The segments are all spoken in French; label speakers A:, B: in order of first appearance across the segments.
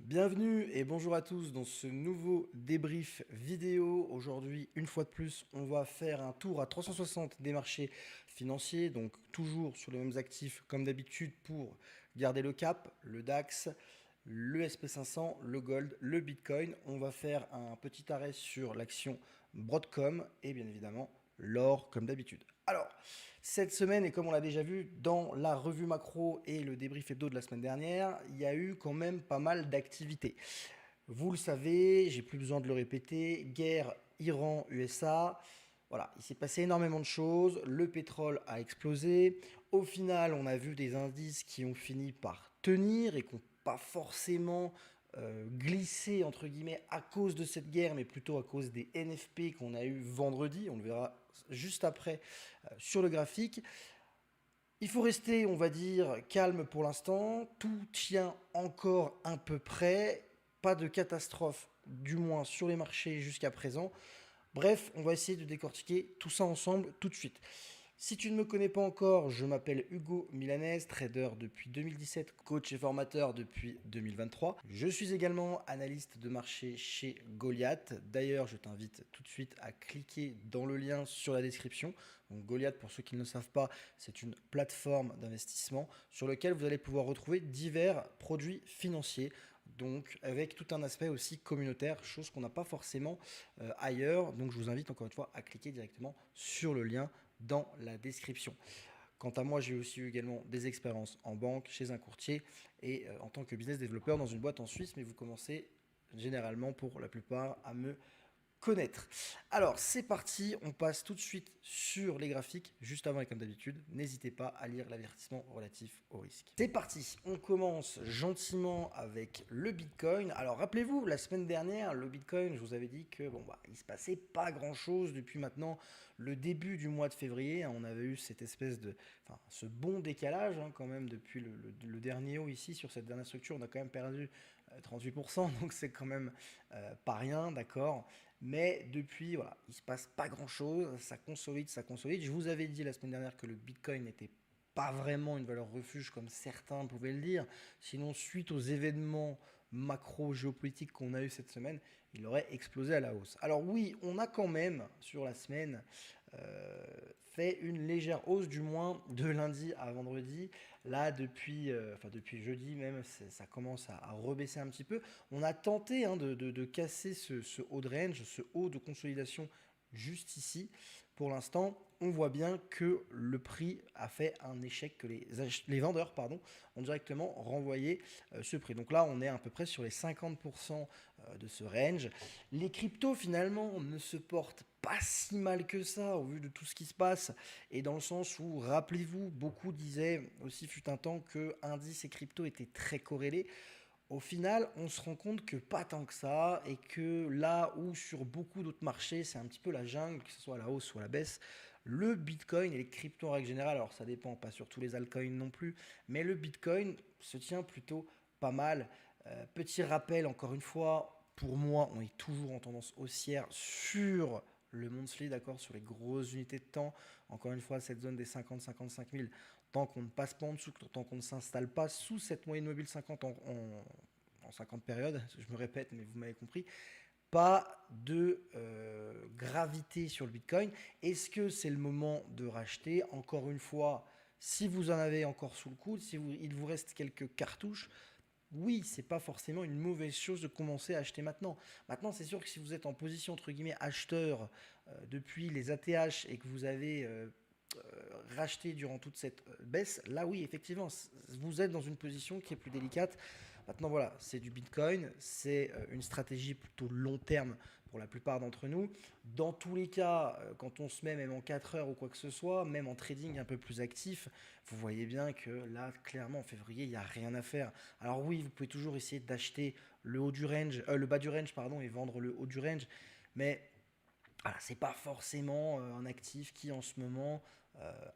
A: Bienvenue et bonjour à tous dans ce nouveau débrief vidéo. Aujourd'hui, une fois de plus, on va faire un tour à 360 des marchés financiers, donc toujours sur les mêmes actifs comme d'habitude pour garder le cap, le DAX, le SP500, le Gold, le Bitcoin. On va faire un petit arrêt sur l'action Broadcom et bien évidemment l'or comme d'habitude. Alors, cette semaine, et comme on l'a déjà vu dans la revue macro et le débrief hebdo de la semaine dernière, il y a eu quand même pas mal d'activités. Vous le savez, j'ai plus besoin de le répéter, guerre Iran-USA, voilà, il s'est passé énormément de choses, le pétrole a explosé, au final on a vu des indices qui ont fini par tenir et qui n'ont pas forcément glissé entre guillemets à cause de cette guerre, mais plutôt à cause des NFP qu'on a eu vendredi, on le verra juste après sur le graphique. Il faut rester, on va dire, calme pour l'instant. Tout tient encore un peu près. Pas de catastrophe, du moins sur les marchés jusqu'à présent. Bref, on va essayer de décortiquer tout ça ensemble tout de suite. Si tu ne me connais pas encore, je m'appelle Hugo Milanez, trader depuis 2017, coach et formateur depuis 2023. Je suis également analyste de marché chez Goliath. D'ailleurs, je t'invite tout de suite à cliquer dans le lien sur la description. Donc Goliath, pour ceux qui ne le savent pas, c'est une plateforme d'investissement sur laquelle vous allez pouvoir retrouver divers produits financiers. Donc avec tout un aspect aussi communautaire, chose qu'on n'a pas forcément ailleurs. Donc je vous invite encore une fois à cliquer directement sur le lien dans la description. Quant à moi, j'ai aussi eu également des expériences en banque, chez un courtier et en tant que business développeur dans une boîte en Suisse, mais vous commencez généralement pour la plupart à me connaître. Alors c'est parti, on passe tout de suite sur les graphiques, juste avant et comme d'habitude, n'hésitez pas à lire l'avertissement relatif au risque. C'est parti, on commence gentiment avec le Bitcoin. Alors rappelez-vous, la semaine dernière, le Bitcoin, je vous avais dit que il se passait pas grand chose depuis maintenant le début du mois de février. On avait eu cette espèce de, ce bon décalage quand même depuis le dernier haut ici sur cette dernière structure, on a quand même perdu 38%, donc c'est quand même pas rien, d'accord. Mais depuis, voilà, il se passe pas grand-chose, ça consolide, ça consolide. Je vous avais dit la semaine dernière que le Bitcoin n'était pas vraiment une valeur refuge comme certains pouvaient le dire. Sinon, suite aux événements macro-géopolitiques qu'on a eu cette semaine, il aurait explosé à la hausse. Alors oui, on a quand même, sur la semaine, fait une légère hausse, du moins de lundi à vendredi. Là, depuis jeudi même, ça commence à rebaisser un petit peu. On a tenté de casser ce haut de range, ce haut de consolidation juste ici. Pour l'instant, on voit bien que le prix a fait un échec, que les vendeurs ont directement renvoyé ce prix. Donc là, on est à peu près sur les 50% de ce range. Les cryptos, finalement, ne se portent pas si mal que ça au vu de tout ce qui se passe, et dans le sens où, rappelez-vous, beaucoup disaient aussi fut un temps que indices et crypto étaient très corrélés. Au final, on se rend compte que pas tant que ça, et que là où sur beaucoup d'autres marchés, c'est un petit peu la jungle, que ce soit à la hausse ou à la baisse, le Bitcoin et les cryptos en règle générale, alors ça dépend, pas sur tous les altcoins non plus, mais le Bitcoin se tient plutôt pas mal. Petit rappel, encore une fois, pour moi, on est toujours en tendance haussière sur le monthly, d'accord, sur les grosses unités de temps. Encore une fois, cette zone des 50-55 000, tant qu'on ne passe pas en dessous, tant qu'on ne s'installe pas sous cette moyenne mobile 50 en 50 périodes, je me répète, mais vous m'avez compris, pas de gravité sur le Bitcoin. Est-ce que c'est le moment de racheter? Encore une fois, si vous en avez encore sous le coude, si il vous reste quelques cartouches, oui, c'est pas forcément une mauvaise chose de commencer à acheter maintenant. Maintenant, c'est sûr que si vous êtes en position entre guillemets acheteur depuis les ATH et que vous avez racheté durant toute cette baisse, là oui, effectivement, vous êtes dans une position qui est plus délicate. Maintenant, voilà, c'est du Bitcoin, c'est une stratégie plutôt long terme pour la plupart d'entre nous. Dans tous les cas, quand on se met même en 4 heures ou quoi que ce soit, même en trading un peu plus actif, vous voyez bien que là, clairement, en février, il n'y a rien à faire. Alors oui, vous pouvez toujours essayer d'acheter le haut du range, le bas du range, pardon, et vendre le haut du range, mais voilà, c'est pas forcément un actif qui en ce moment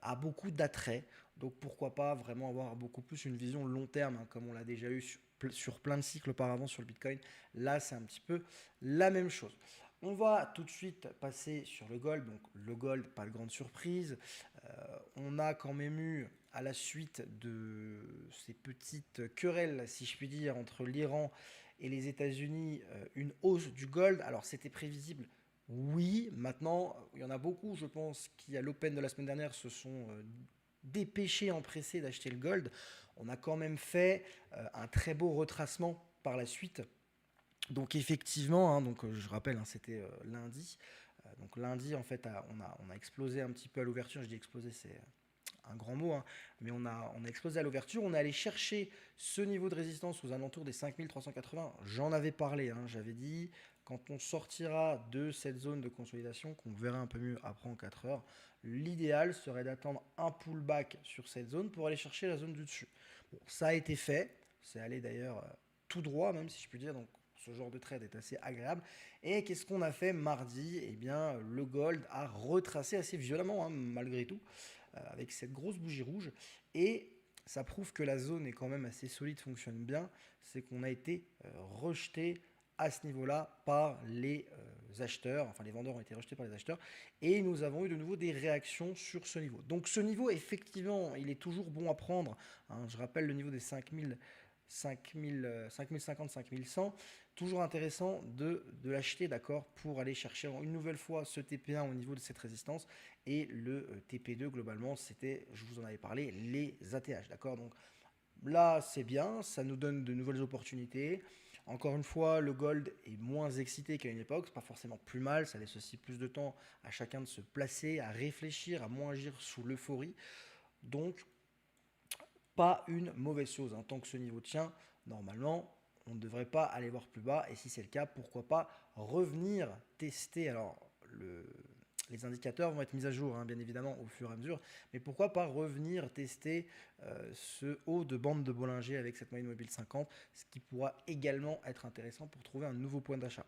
A: a beaucoup d'attrait. Donc pourquoi pas vraiment avoir beaucoup plus une vision long terme, hein, comme on l'a déjà eu sur plein de cycles auparavant sur le Bitcoin. Là, c'est un petit peu la même chose. On va tout de suite passer sur le gold. Donc le gold, pas de grande surprise. On a quand même eu, à la suite de ces petites querelles, si je puis dire, entre l'Iran et les États-Unis une hausse du gold. Alors c'était prévisible, oui. Maintenant, il y en a beaucoup, je pense, qui à l'Open de la semaine dernière se sont dépêchés, empressés d'acheter le gold. On a quand même fait un très beau retracement par la suite. Donc effectivement, hein, je rappelle, hein, c'était lundi. Donc lundi, en fait, on a explosé un petit peu à l'ouverture. Je dis exploser, c'est un grand mot, hein, mais on a explosé à l'ouverture. On est allé chercher ce niveau de résistance aux alentours des 5380. J'en avais parlé, hein, j'avais dit, quand on sortira de cette zone de consolidation, qu'on verra un peu mieux après en 4 heures, l'idéal serait d'attendre un pullback sur cette zone pour aller chercher la zone du dessus. Bon, ça a été fait, c'est allé d'ailleurs tout droit, même si je puis dire, donc ce genre de trade est assez agréable. Et qu'est-ce qu'on a fait mardi? Eh bien, le gold a retracé assez violemment, hein, malgré tout, avec cette grosse bougie rouge. Et ça prouve que la zone est quand même assez solide, fonctionne bien. C'est qu'on a été rejeté à ce niveau-là par les acheteurs, enfin les vendeurs ont été rejetés par les acheteurs, et nous avons eu de nouveau des réactions sur ce niveau. Donc ce niveau, effectivement, il est toujours bon à prendre, hein. Je rappelle le niveau des 5000, 5050, 5100, toujours intéressant de l'acheter, d'accord, pour aller chercher une nouvelle fois ce TP1 au niveau de cette résistance, et le TP2, globalement, c'était, je vous en avais parlé, les ATH, d'accord. Donc là, c'est bien, ça nous donne de nouvelles opportunités. Encore une fois, le gold est moins excité qu'à une époque, c'est pas forcément plus mal, ça laisse aussi plus de temps à chacun de se placer, à réfléchir, à moins agir sous l'euphorie. Donc, pas une mauvaise chose, hein. Tant que ce niveau tient, normalement, on ne devrait pas aller voir plus bas. Et si c'est le cas, pourquoi pas revenir tester. Alors, les indicateurs vont être mis à jour, hein, bien évidemment, au fur et à mesure. Mais pourquoi pas revenir tester ce haut de bande de Bollinger avec cette moyenne mobile 50, ce qui pourra également être intéressant pour trouver un nouveau point d'achat.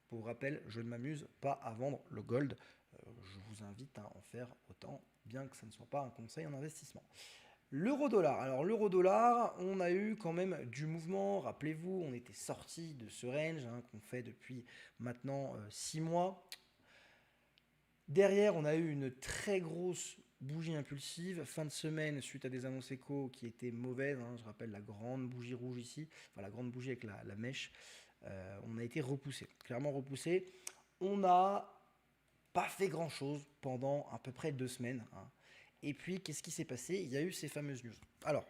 A: Pour rappel, je ne m'amuse pas à vendre le gold. Je vous invite à en faire autant, bien que ça ne soit pas un conseil en investissement. L'euro-dollar. Alors l'euro-dollar, on a eu quand même du mouvement. Rappelez-vous, on était sorti de ce range, hein, qu'on fait depuis maintenant 6 mois. Derrière, on a eu une très grosse bougie impulsive. Fin de semaine, suite à des annonces éco qui étaient mauvaises, hein. Je rappelle la grande bougie rouge ici, enfin la grande bougie avec la mèche. On a été repoussé, clairement repoussé. On n'a pas fait grand-chose pendant à peu près 2 semaines, hein. Et puis, qu'est-ce qui s'est passé? Il y a eu ces fameuses news. Alors,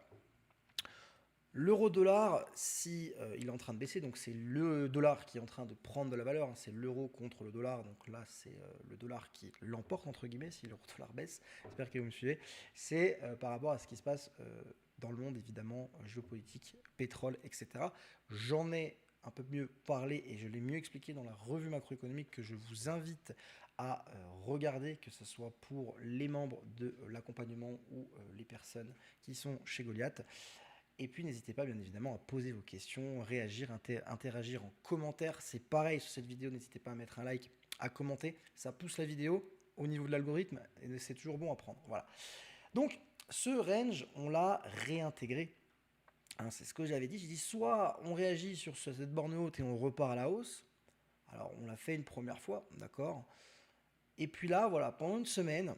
A: l'euro-dollar, si il est en train de baisser, donc c'est le dollar qui est en train de prendre de la valeur, hein, c'est l'euro contre le dollar, donc là c'est le dollar qui l'emporte entre guillemets si l'euro-dollar baisse, j'espère que vous me suivez, c'est par rapport à ce qui se passe dans le monde évidemment, géopolitique, pétrole, etc. J'en ai un peu mieux parlé et je l'ai mieux expliqué dans la revue macroéconomique que je vous invite à regarder, que ce soit pour les membres de l'accompagnement ou les personnes qui sont chez Goliath. Et puis n'hésitez pas bien évidemment à poser vos questions, réagir, interagir en commentaire. C'est pareil sur cette vidéo, n'hésitez pas à mettre un like, à commenter. Ça pousse la vidéo au niveau de l'algorithme et c'est toujours bon à prendre. Voilà. Donc ce range, on l'a réintégré. Hein, c'est ce que j'avais dit. J'ai dit soit on réagit sur cette borne haute et on repart à la hausse. Alors on l'a fait une première fois, d'accord. Et puis là, voilà, pendant une semaine,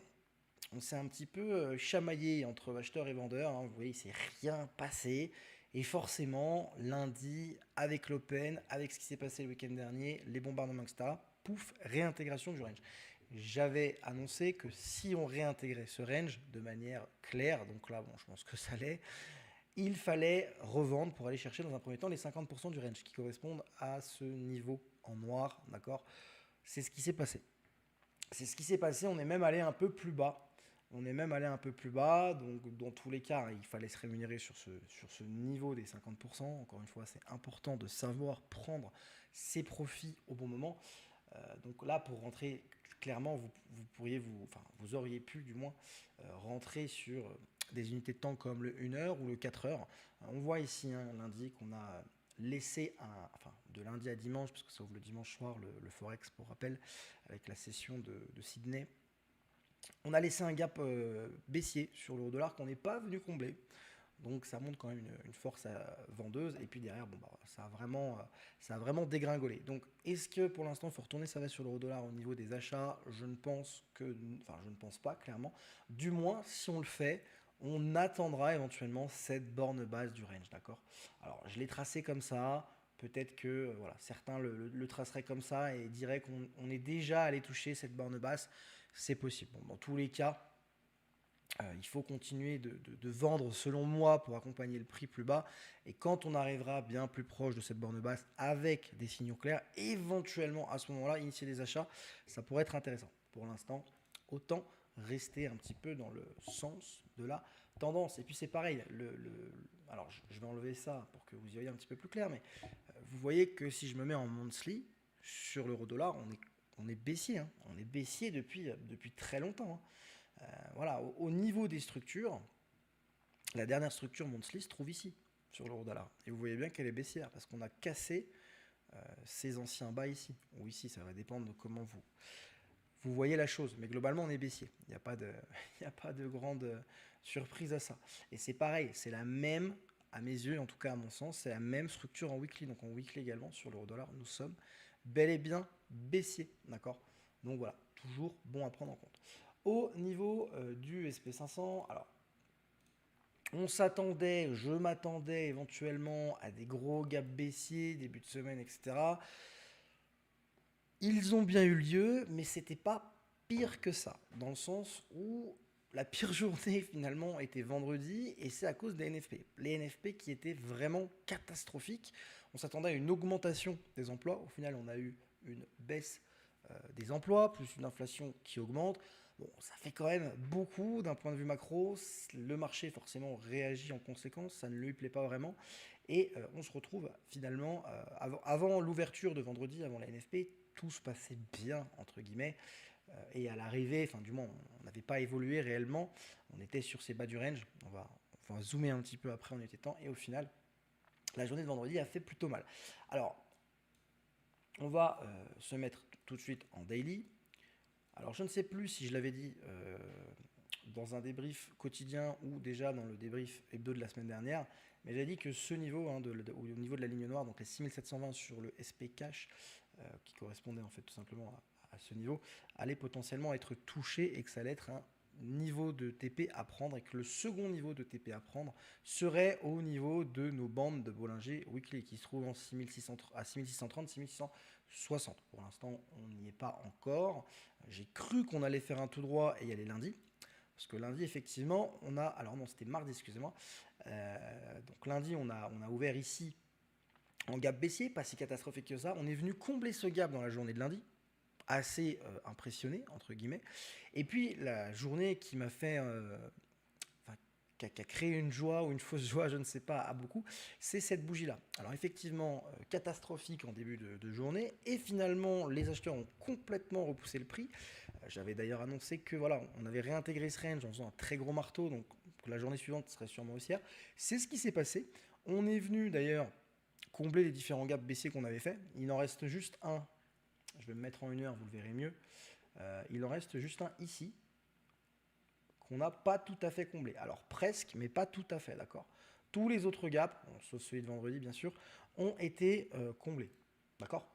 A: on s'est un petit peu chamaillé entre acheteurs et vendeurs, hein. Vous voyez, il s'est rien passé. Et forcément, lundi, avec l'Open, avec ce qui s'est passé le week-end dernier, les bombardements, etc., pouf, réintégration du range. J'avais annoncé que si on réintégrait ce range de manière claire, donc là, bon, je pense que ça l'est, il fallait revendre pour aller chercher dans un premier temps les 50% du range qui correspondent à ce niveau en noir, d'accord. C'est ce qui s'est passé. C'est ce qui s'est passé, on est même allé un peu plus bas. On est même allé un peu plus bas, donc dans tous les cas, il fallait se rémunérer sur ce niveau des 50%. Encore une fois, c'est important de savoir prendre ses profits au bon moment. Donc là, pour rentrer clairement, vous auriez pu du moins rentrer sur des unités de temps comme le 1 heure ou le 4 heures. On voit ici, hein, lundi qu'on a laissé de lundi à dimanche, parce que ça ouvre le dimanche soir, le Forex pour rappel, avec la session de Sydney. On a laissé un gap baissier sur l'euro-dollar qu'on n'est pas venu combler. Donc ça montre quand même une force vendeuse. Et puis derrière, ça a vraiment dégringolé. Donc est-ce que pour l'instant il faut retourner sa veste sur l'euro-dollar au niveau des achats? Je ne pense pas clairement. Du moins, si on le fait, on attendra éventuellement cette borne basse du range, d'accord? Alors je l'ai tracé comme ça. peut-être que voilà, certains le traceraient comme ça et diraient qu'on est déjà allé toucher cette borne basse. C'est possible. Bon, dans tous les cas, il faut continuer de vendre selon moi pour accompagner le prix plus bas. Et quand on arrivera bien plus proche de cette borne basse avec des signaux clairs, éventuellement à ce moment-là, initier des achats, ça pourrait être intéressant. Pour l'instant, autant rester un petit peu dans le sens de la tendance. Et puis c'est pareil, alors je vais enlever ça pour que vous y voyez un petit peu plus clair, mais vous voyez que si je me mets en monthly sur l'euro-dollar, on est baissier, hein. On est baissier depuis très longtemps, hein. Voilà, au niveau des structures, la dernière structure monthly se trouve ici, sur l'euro-dollar. Et vous voyez bien qu'elle est baissière, parce qu'on a cassé ces anciens bas ici, ou ici, ça va dépendre de comment vous voyez la chose. Mais globalement, on est baissier. Il n'y a pas de, il n'y a pas de grande surprise à ça. Et c'est pareil, c'est la même, à mes yeux, en tout cas à mon sens, c'est la même structure en weekly. Donc en weekly également, sur l'euro-dollar, nous sommes bel et bien baissier, d'accord? Donc voilà, toujours bon à prendre en compte. Au niveau du SP500, alors je m'attendais éventuellement à des gros gaps baissiers, début de semaine, etc. Ils ont bien eu lieu, mais c'était pas pire que ça, dans le sens où la pire journée finalement était vendredi, et c'est à cause des NFP. Les NFP qui étaient vraiment catastrophiques. On s'attendait à une augmentation des emplois, au final on a eu une baisse des emplois, plus une inflation qui augmente. Bon, ça fait quand même beaucoup d'un point de vue macro. Le marché forcément réagit en conséquence, ça ne lui plaît pas vraiment. Et on se retrouve finalement, avant l'ouverture de vendredi, avant la NFP, tout se passait bien, entre guillemets. Et à l'arrivée, enfin du moins, on n'avait pas évolué réellement. On était sur ces bas du range. On va zoomer un petit peu après, on était temps. Et au final, la journée de vendredi a fait plutôt mal. Alors, on va se mettre tout de suite en daily. Alors, je ne sais plus si je l'avais dit dans un débrief quotidien ou déjà dans le débrief hebdo de la semaine dernière, mais j'ai dit que ce niveau, hein, au niveau de la ligne noire, donc les 6720 sur le SP Cash, qui correspondait en fait tout simplement à ce niveau, allait potentiellement être touché et que ça allait être un niveau de TP à prendre et que le second niveau de TP à prendre serait au niveau de nos bandes de Bollinger Weekly qui se trouvent à 6630, 6660. Pour l'instant, on n'y est pas encore. J'ai cru qu'on allait faire un tout droit et y aller lundi. Parce que lundi, effectivement, on a... Alors non, c'était mardi, excusez-moi. Donc lundi, on a ouvert ici en gap baissier, pas si catastrophique que ça. On est venu combler ce gap dans la journée de lundi. Assez impressionné, entre guillemets. Et puis, la journée qui m'a fait... qui a créé une joie ou une fausse joie, je ne sais pas, à beaucoup, c'est cette bougie-là. Alors effectivement, catastrophique en début de journée, et finalement, les acheteurs ont complètement repoussé le prix. J'avais d'ailleurs annoncé que voilà, on avait réintégré ce range en faisant un très gros marteau, donc la journée suivante serait sûrement haussière. C'est ce qui s'est passé. On est venu d'ailleurs combler les différents gaps baissiers qu'on avait fait. Il en reste juste un. Je vais me mettre en 1 heure, vous le verrez mieux. Il en reste juste un ici, qu'on n'a pas tout à fait comblé. Alors presque, mais pas tout à fait, d'accord. Tous les autres gaps, sauf celui de vendredi bien sûr, ont été comblés, d'accord.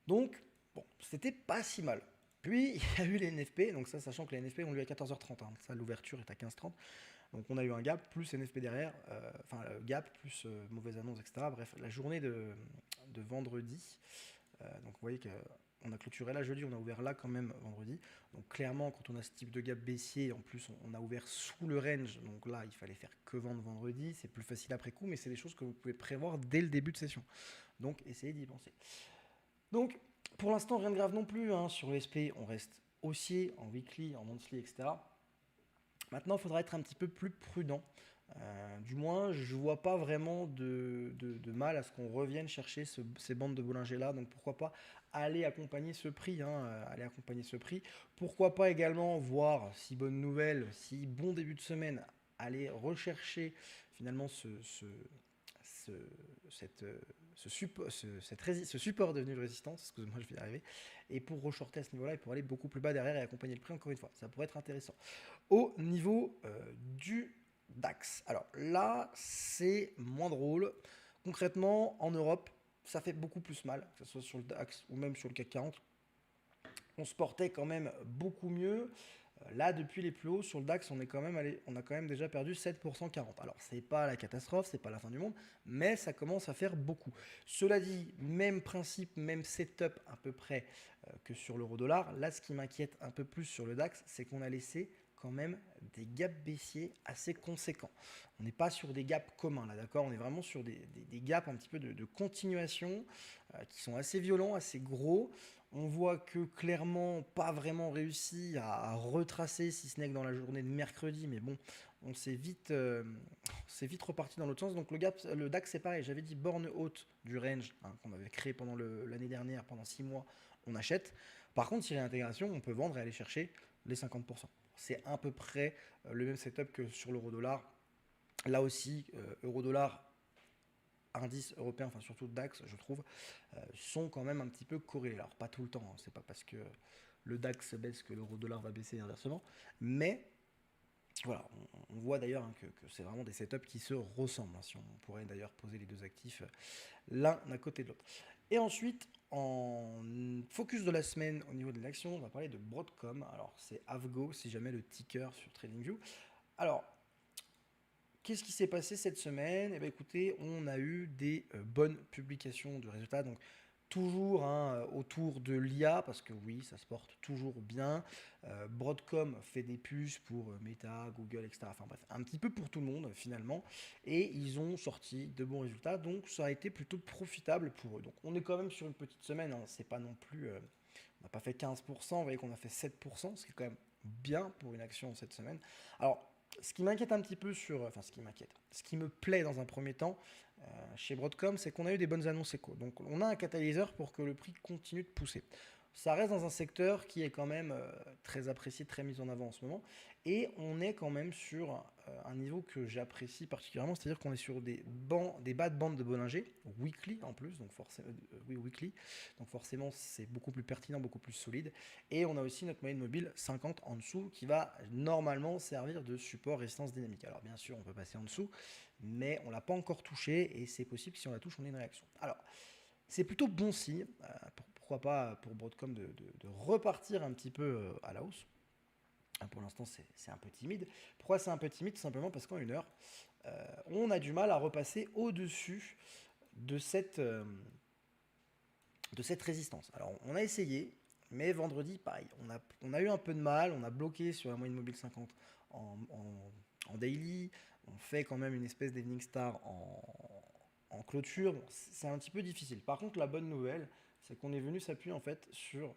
A: Donc, bon, c'était pas si mal. Puis, il y a eu les NFP, donc ça, sachant que les NFP ont lieu à 14h30, hein, ça, l'ouverture est à 15h30. Donc, on a eu un gap, plus NFP derrière, gap, plus mauvaise annonce, etc. Bref, la journée de vendredi, donc vous voyez qu'on a clôturé là jeudi, on a ouvert là quand même vendredi. Donc clairement, quand on a ce type de gap baissier, en plus on a ouvert sous le range, donc là il fallait faire que vendre vendredi, c'est plus facile après coup, mais c'est des choses que vous pouvez prévoir dès le début de session. Donc essayez d'y penser. Donc pour l'instant rien de grave non plus, hein. Sur l'SP on reste haussier en weekly, en monthly, etc. Maintenant il faudra être un petit peu plus prudent. Du moins, je ne vois pas vraiment de mal à ce qu'on revienne chercher ces bandes de Bollinger là. Donc pourquoi pas aller accompagner ce prix, hein, aller accompagner ce prix. Pourquoi pas également voir si bonne nouvelle, si bon début de semaine, aller rechercher finalement ce support devenu de résistance, excusez-moi, je vais y arriver, et pour reshorter à ce niveau-là et pour aller beaucoup plus bas derrière et accompagner le prix encore une fois. Ça pourrait être intéressant. Au niveau du DAX. Alors là, c'est moins drôle. Concrètement, en Europe, ça fait beaucoup plus mal, que ce soit sur le DAX ou même sur le CAC 40. On se portait quand même beaucoup mieux. Là, depuis les plus hauts sur le DAX, on a quand même déjà perdu 7% 40. Alors, c'est pas la catastrophe, c'est pas la fin du monde, mais ça commence à faire beaucoup. Cela dit, même principe, même setup à peu près que sur l'euro-dollar. Là, ce qui m'inquiète un peu plus sur le DAX, c'est qu'on a laissé quand même des gaps baissiers assez conséquents. On n'est pas sur des gaps communs là, d'accord. On est vraiment sur des gaps un petit peu de continuation qui sont assez violents, assez gros. On voit que clairement pas vraiment réussi à retracer, si ce n'est que dans la journée de mercredi, mais bon, c'est vite reparti dans l'autre sens. Donc le DAX c'est pareil, j'avais dit borne haute du range qu'on avait créé pendant l'année dernière, pendant 6 mois, on achète. Par contre, si réintégration, on peut vendre et aller chercher les 50%. C'est à peu près le même setup que sur l'euro-dollar. Là aussi, euro-dollar, indices européens, enfin surtout DAX, je trouve, sont quand même un petit peu corrélés. Alors pas tout le temps, hein, c'est pas parce que le DAX baisse que l'euro-dollar va baisser inversement, mais voilà, on voit d'ailleurs que c'est vraiment des setups qui se ressemblent. Si on pourrait d'ailleurs poser les deux actifs l'un à côté de l'autre. Et ensuite, en focus de la semaine au niveau de l'action, on va parler de Broadcom. Alors c'est Avgo, si jamais le ticker sur TradingView. Alors, qu'est-ce qui s'est passé cette semaine? Eh bien, écoutez, on a eu des bonnes publications de résultats. Donc, toujours autour de l'IA, parce que oui, ça se porte toujours bien. Broadcom fait des puces pour Meta, Google, etc. Enfin bref, un petit peu pour tout le monde finalement. Et ils ont sorti de bons résultats. Donc, ça a été plutôt profitable pour eux. Donc, on est quand même sur une petite semaine. Hein, c'est pas non plus. On n'a pas fait 15%, vous voyez qu'on a fait 7%, ce qui est quand même bien pour une action cette semaine. Alors, ce qui m'inquiète un petit peu enfin ce qui m'inquiète, ce qui me plaît dans un premier temps chez Broadcom, c'est qu'on a eu des bonnes annonces éco. Donc on a un catalyseur pour que le prix continue de pousser. Ça reste dans un secteur qui est quand même très apprécié, très mis en avant en ce moment. Et on est quand même sur un niveau que j'apprécie particulièrement, c'est-à-dire qu'on est sur des bas de bande de Bollinger, weekly en plus, donc forcément, oui, weekly. Donc forcément, c'est beaucoup plus pertinent, beaucoup plus solide. Et on a aussi notre moyenne mobile 50 en dessous qui va normalement servir de support résistance dynamique. Alors bien sûr, on peut passer en dessous, mais on ne l'a pas encore touché et c'est possible que si on la touche, on ait une réaction. Alors, c'est plutôt bon signe, pourquoi pas pour Broadcom de repartir un petit peu à la hausse. Pour l'instant, c'est un peu timide. Pourquoi c'est un peu timide? Tout simplement parce qu'en une heure, on a du mal à repasser au-dessus de cette résistance. Alors, on a essayé, mais vendredi, pareil, on a eu un peu de mal, on a bloqué sur la moyenne mobile 50 en daily, on fait quand même une espèce d'evening star en clôture. Bon, c'est un petit peu difficile. Par contre, la bonne nouvelle, c'est qu'on est venu s'appuyer en fait sur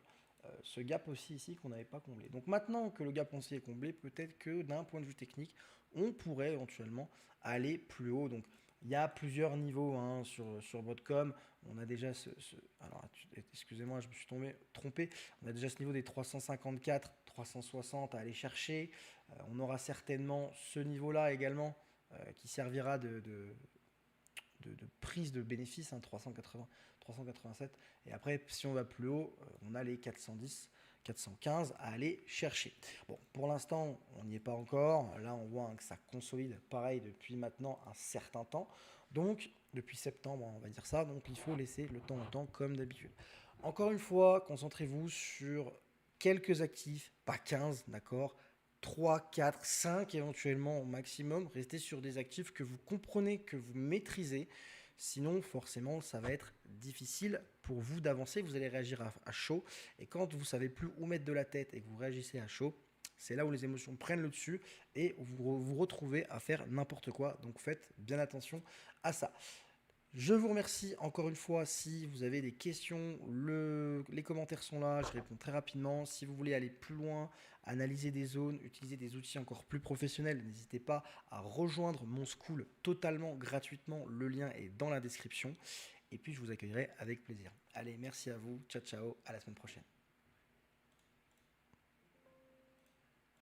A: ce gap aussi ici qu'on n'avait pas comblé. Donc maintenant que le gap aussi est comblé, peut-être que d'un point de vue technique, on pourrait éventuellement aller plus haut. Donc il y a plusieurs niveaux sur Broadcom. On a déjà alors, excusez-moi, je me suis trompé. On a déjà ce niveau des 354, 360 à aller chercher. On aura certainement ce niveau-là également qui servira de prise de bénéfices, 380, 387. Et après, si on va plus haut, on a les 410, 415 à aller chercher. Bon, pour l'instant, on n'y est pas encore. Là, on voit que ça consolide pareil depuis maintenant un certain temps. Donc, depuis septembre, on va dire ça. Donc, il faut laisser le temps au temps comme d'habitude. Encore une fois, concentrez-vous sur quelques actifs, pas 15, d'accord? 3, 4, 5 éventuellement au maximum. Restez sur des actifs que vous comprenez, que vous maîtrisez. Sinon, forcément, ça va être difficile pour vous d'avancer. Vous allez réagir à chaud. Et quand vous ne savez plus où mettre de la tête et que vous réagissez à chaud, c'est là où les émotions prennent le dessus et vous vous retrouvez à faire n'importe quoi. Donc faites bien attention à ça. Je vous remercie encore une fois. Si vous avez des questions, les commentaires sont là, je réponds très rapidement. Si vous voulez aller plus loin, analyser des zones, utiliser des outils encore plus professionnels, n'hésitez pas à rejoindre mon school totalement gratuitement. Le lien est dans la description. Et puis je vous accueillerai avec plaisir. Allez, merci à vous. Ciao, ciao. À la semaine prochaine.